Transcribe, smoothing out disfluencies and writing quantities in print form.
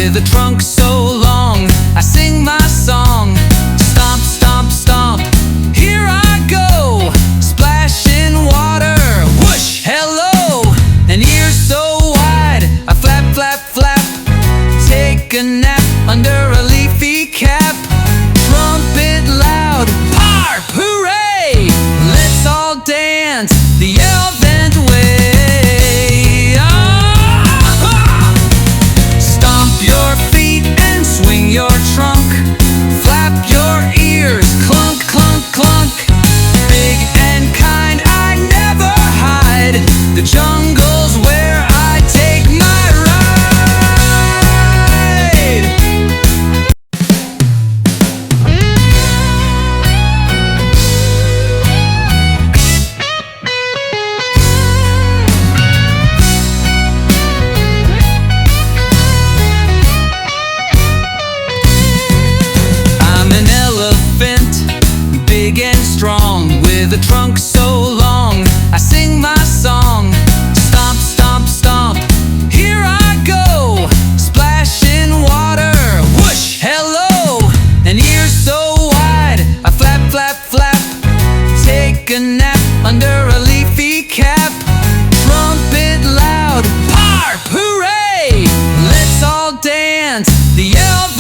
with a trunk so long. I sing my song. Stomp, stomp, stomp, here I go. Splash in water, whoosh, hello. An ear so wide, I flap, flap, flap. Take a nap under a leafy cap. Trumpet loud, paaarp, hooray. Let's all dance the elephant way. Ah! Stomp your feet and swing your trunk. Flap your ears, clunk, clunk, clunk. Big and kind, I never hide. The jungle's where I take my ride. I'm an elephant, big and strong, with a trunk so long. I sing my song. Stomp, stomp, stomp, here I go. Splash in water, whoosh, hello. An ear so wide, I flap, flap, flap. Take a nap under a leafy cap. Trumpet loud, paaarp, hooray. Let's all dance the elephant